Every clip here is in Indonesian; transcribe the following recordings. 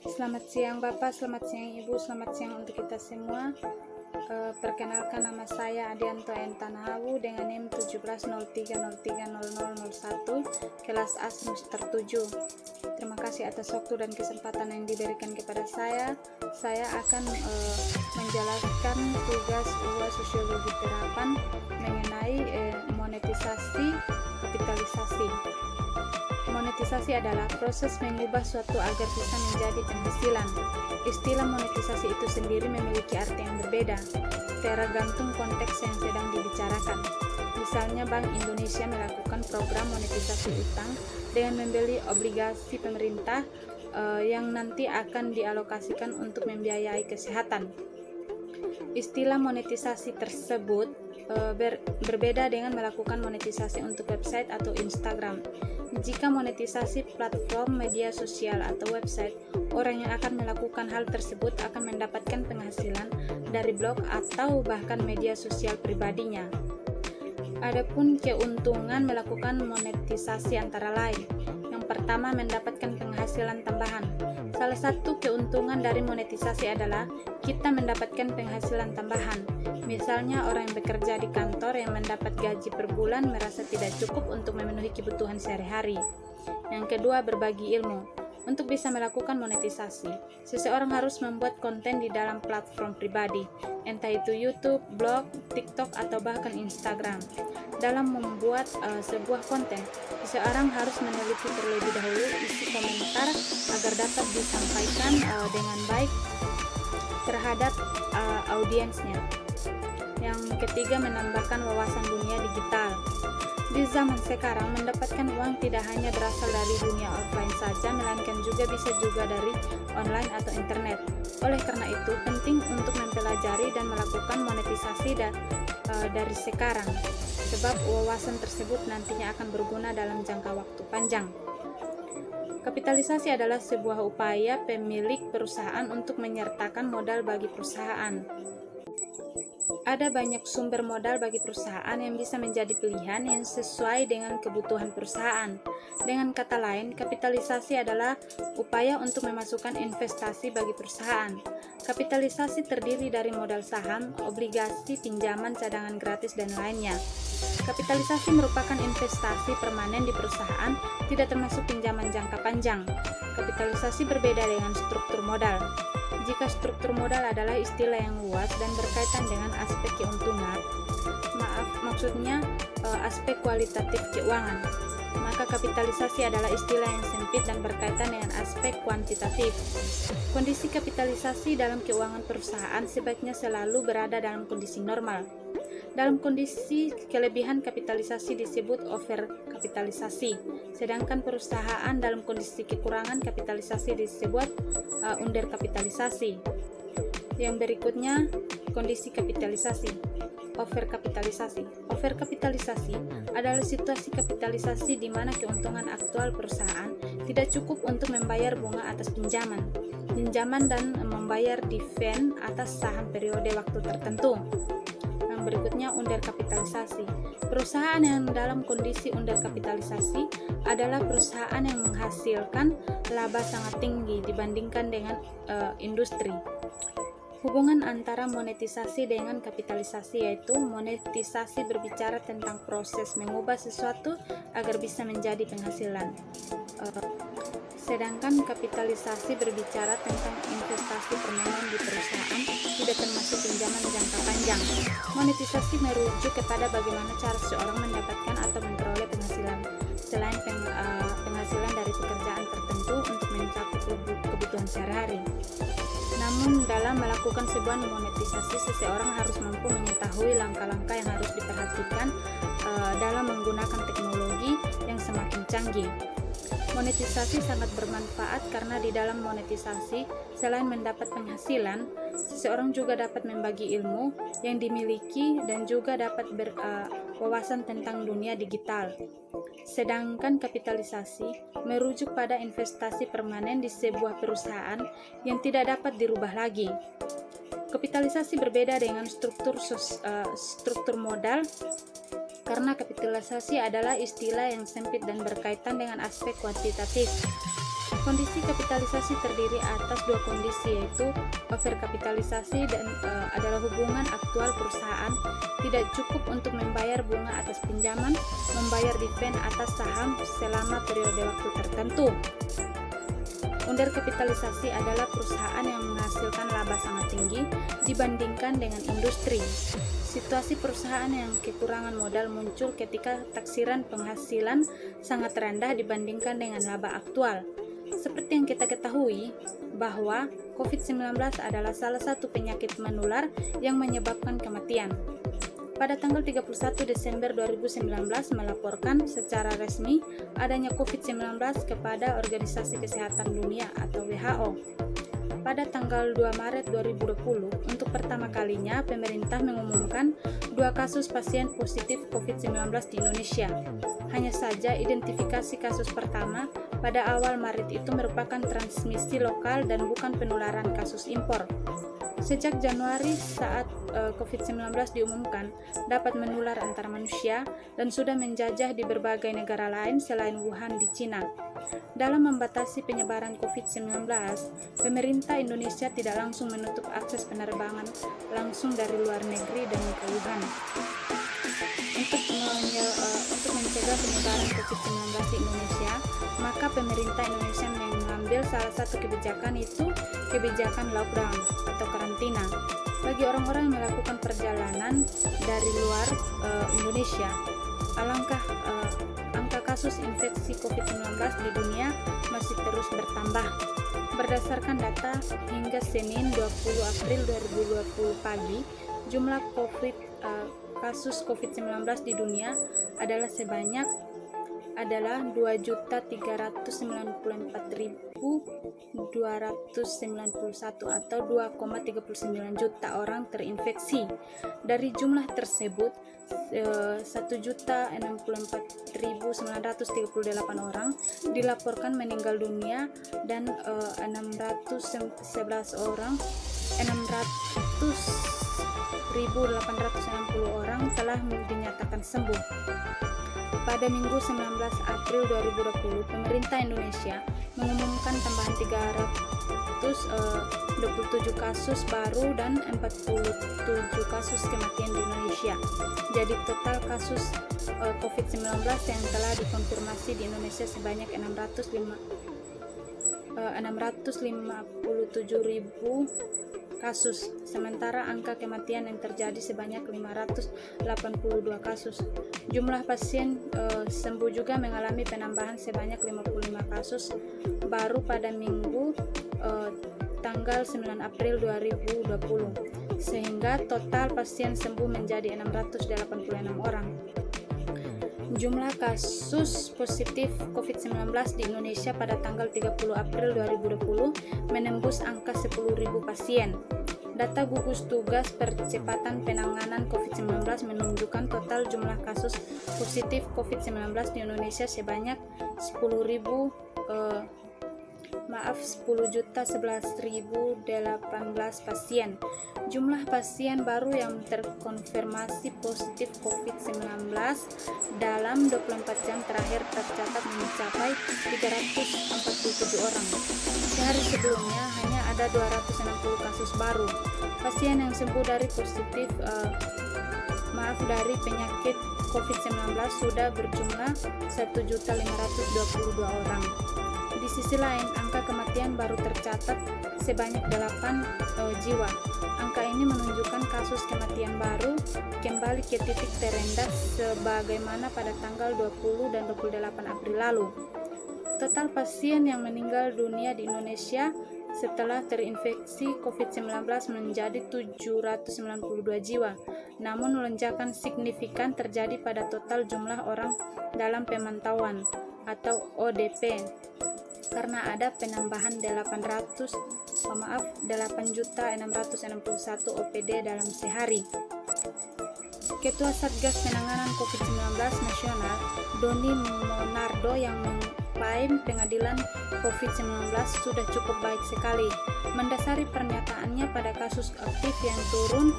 Selamat siang Bapak, selamat siang Ibu, selamat siang untuk kita semua. Perkenalkan, nama saya Adianto N. Tanahawu dengan NIM 1703030001, kelas A semester 7. Terima kasih atas waktu dan kesempatan yang diberikan kepada saya. Saya akan menjelaskan tugas UAS Sosiologi Terapan mengenai monetisasi kapitalisasi. Monetisasi adalah proses mengubah suatu agar bisa menjadi penghasilan. Istilah monetisasi itu sendiri memiliki arti yang berbeda, tergantung konteks yang sedang dibicarakan. Misalnya, Bank Indonesia melakukan program monetisasi utang dengan membeli obligasi pemerintah yang nanti akan dialokasikan untuk membiayai kesehatan. Istilah monetisasi tersebut berbeda dengan melakukan monetisasi untuk website atau Instagram. Jika monetisasi platform media sosial atau website, orang yang akan melakukan hal tersebut akan mendapatkan penghasilan dari blog atau bahkan media sosial pribadinya. Adapun keuntungan melakukan monetisasi antara lain. Yang pertama, mendapatkan penghasilan tambahan. Salah satu keuntungan dari monetisasi adalah kita mendapatkan penghasilan tambahan. Misalnya, orang yang bekerja di kantor yang mendapat gaji per bulan merasa tidak cukup untuk memenuhi kebutuhan sehari-hari. Yang kedua, berbagi ilmu. Untuk bisa melakukan monetisasi, seseorang harus membuat konten di dalam platform pribadi, entah itu YouTube, blog, TikTok, atau bahkan Instagram. Dalam membuat sebuah konten, seseorang harus meneliti terlebih dahulu isi komentar agar dapat disampaikan dengan baik terhadap audiensnya. Yang ketiga, menambahkan wawasan dunia digital. Di zaman sekarang, mendapatkan uang tidak hanya berasal dari dunia offline saja, melainkan juga bisa dari online atau internet. Oleh karena itu, penting untuk mempelajari dan melakukan monetisasi dari sekarang, sebab wawasan tersebut nantinya akan berguna dalam jangka waktu panjang. Kapitalisasi adalah sebuah upaya pemilik perusahaan untuk menyertakan modal bagi perusahaan. Ada banyak sumber modal bagi perusahaan yang bisa menjadi pilihan yang sesuai dengan kebutuhan perusahaan. Dengan kata lain, kapitalisasi adalah upaya untuk memasukkan investasi bagi perusahaan. Kapitalisasi terdiri dari modal saham, obligasi, pinjaman, cadangan gratis, dan lainnya. Kapitalisasi merupakan investasi permanen di perusahaan, tidak termasuk pinjaman jangka panjang. Kapitalisasi berbeda dengan struktur modal. Jika struktur modal adalah istilah yang luas dan berkaitan dengan aspek keuntungan, maksudnya aspek kualitatif keuangan, maka kapitalisasi adalah istilah yang sempit dan berkaitan dengan aspek kuantitatif. Kondisi kapitalisasi dalam keuangan perusahaan sebaiknya selalu berada dalam kondisi normal. Dalam kondisi kelebihan kapitalisasi disebut overkapitalisasi, sedangkan perusahaan dalam kondisi kekurangan kapitalisasi disebut underkapitalisasi. Yang berikutnya, kondisi kapitalisasi, overkapitalisasi. Overkapitalisasi adalah situasi kapitalisasi di mana keuntungan aktual perusahaan tidak cukup untuk membayar bunga atas pinjaman dan membayar dividen atas saham periode waktu tertentu. Berikutnya, underkapitalisasi. Perusahaan yang dalam kondisi underkapitalisasi adalah perusahaan yang menghasilkan laba sangat tinggi dibandingkan dengan industri. Hubungan antara monetisasi dengan kapitalisasi yaitu monetisasi berbicara tentang proses mengubah sesuatu agar bisa menjadi penghasilan. Sedangkan kapitalisasi berbicara tentang investasi permanen di perusahaan, tidak termasuk pinjaman jangka panjang. Monetisasi merujuk kepada bagaimana cara seseorang mendapatkan atau memperoleh penghasilan selain penghasilan dari pekerjaan tertentu untuk mencakup kebutuhan sehari-hari. Namun dalam melakukan sebuah monetisasi, seseorang harus mampu mengetahui langkah-langkah yang harus diperhatikan dalam menggunakan teknologi yang semakin canggih. Monetisasi sangat bermanfaat karena di dalam monetisasi, selain mendapat penghasilan, seseorang juga dapat membagi ilmu yang dimiliki dan juga dapat berwawasan tentang dunia digital. Sedangkan kapitalisasi merujuk pada investasi permanen di sebuah perusahaan yang tidak dapat dirubah lagi. Kapitalisasi berbeda dengan struktur modal karena kapitalisasi adalah istilah yang sempit dan berkaitan dengan aspek kuantitatif. Kondisi kapitalisasi terdiri atas dua kondisi, yaitu overkapitalisasi dan adalah hubungan aktual perusahaan tidak cukup untuk membayar bunga atas pinjaman, membayar dividen atas saham selama periode waktu tertentu. Underkapitalisasi adalah perusahaan yang menghasilkan laba sangat tinggi dibandingkan dengan industri. Situasi perusahaan yang kekurangan modal muncul ketika taksiran penghasilan sangat rendah dibandingkan dengan laba aktual. Seperti yang kita ketahui bahwa COVID-19 adalah salah satu penyakit menular yang menyebabkan kematian. Pada tanggal 31 Desember 2019 melaporkan secara resmi adanya COVID-19 kepada Organisasi Kesehatan Dunia atau WHO. Pada tanggal 2 Maret 2020, untuk pertama kalinya pemerintah mengumumkan 2 kasus pasien positif COVID-19 di Indonesia. Hanya saja identifikasi kasus pertama pada awal Maret itu merupakan transmisi lokal dan bukan penularan kasus impor. Sejak Januari saat COVID-19 diumumkan dapat menular antar manusia dan sudah menjajah di berbagai negara lain selain Wuhan di Cina. Dalam membatasi penyebaran COVID-19, pemerintah Indonesia tidak langsung menutup akses penerbangan langsung dari luar negeri dan ke Wuhan. Untuk mencegah penyebaran COVID-19 di Indonesia, maka pemerintah Indonesia mengambil salah satu kebijakan, itu kebijakan lockdown atau karantina bagi orang-orang yang melakukan perjalanan dari luar Indonesia. Angka kasus infeksi COVID-19 di dunia masih terus bertambah. Berdasarkan data hingga Senin 20 April 2020 pagi, jumlah kasus COVID-19 di dunia adalah sebanyak 2.394.291 atau 2,39 juta orang terinfeksi. Dari jumlah tersebut, 1.064.938 orang dilaporkan meninggal dunia dan 611.860 orang telah dinyatakan sembuh. Pada Minggu 19 April 2020, pemerintah Indonesia mengumumkan tambahan 327 kasus baru dan 47 kasus kematian di Indonesia. Jadi total kasus COVID-19 yang telah dikonfirmasi di Indonesia sebanyak 657.000 kasus, sementara angka kematian yang terjadi sebanyak 582 kasus. Jumlah pasien sembuh juga mengalami penambahan sebanyak 55 kasus baru pada Minggu tanggal 9 April 2020, sehingga total pasien sembuh menjadi 686 orang. Jumlah kasus positif COVID-19 di Indonesia pada tanggal 30 April 2020 menembus angka 10.000 pasien. Data gugus tugas percepatan penanganan COVID-19 menunjukkan total jumlah kasus positif COVID-19 di Indonesia sebanyak 10.011.018 pasien. Jumlah pasien baru yang terkonfirmasi positif COVID-19 dalam 24 jam terakhir tercatat mencapai 347 orang. Sehari sebelumnya hanya ada 260 kasus baru. Pasien yang sembuh dari dari penyakit COVID-19 sudah berjumlah 1.522 orang. Di sisi lain, angka kematian baru tercatat sebanyak 8 jiwa. Angka ini menunjukkan kasus kematian baru kembali ke titik terendah sebagaimana pada tanggal 20 dan 28 April lalu. Total pasien yang meninggal dunia di Indonesia setelah terinfeksi COVID-19 menjadi 792 jiwa. Namun lonjakan signifikan terjadi pada total jumlah orang dalam pemantauan atau ODP karena ada penambahan 8.661 OPD dalam sehari. Ketua Satgas Penanganan COVID-19 Nasional, Doni Monardo, yang klaim pengadilan COVID-19 sudah cukup baik sekali. Mendasari pernyataannya pada kasus aktif yang turun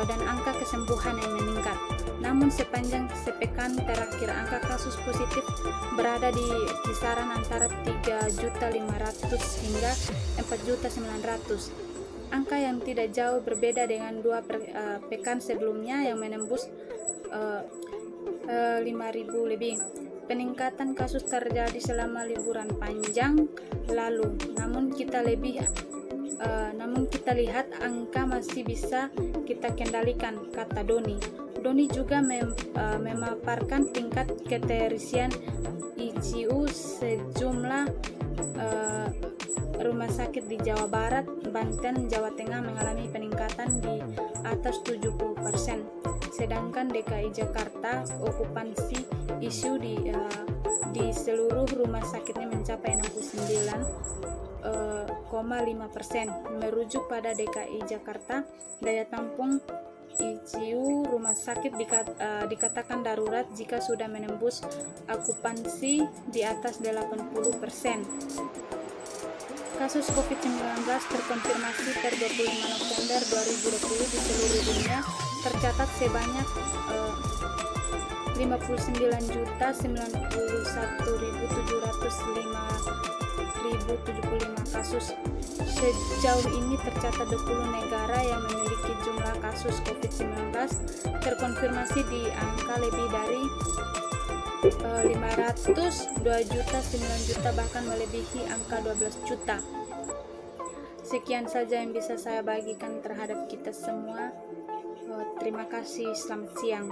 dan angka kesembuhan yang meningkat. Namun sepanjang sepekan terakhir angka kasus positif berada di kisaran antara 3.500 hingga 4.900. Angka yang tidak jauh berbeda dengan pekan sebelumnya yang menembus 5.000 lebih. Peningkatan kasus terjadi selama liburan panjang lalu, namun kita lihat angka masih bisa kita kendalikan, kata Doni. Doni juga memaparkan tingkat keterisian ICU sejumlah rumah sakit di Jawa Barat, Banten, Jawa Tengah mengalami peningkatan di atas 70%, sedangkan DKI Jakarta okupansi ICU di seluruh rumah sakitnya mencapai 69,5%. Merujuk pada DKI Jakarta, daya tampung ICU rumah sakit dikatakan darurat jika sudah menembus okupansi di atas 80%. Kasus COVID-19 terkonfirmasi per 25 November 2020 di seluruh dunia tercatat sebanyak 59.751.705 kasus. Sejauh ini tercatat 20 negara yang memiliki jumlah kasus COVID-19 terkonfirmasi di angka lebih dari 500, 2 juta, 9 juta, bahkan melebihi angka 12 juta. Sekian saja yang bisa saya bagikan terhadap kita semua. Terima kasih, selamat siang.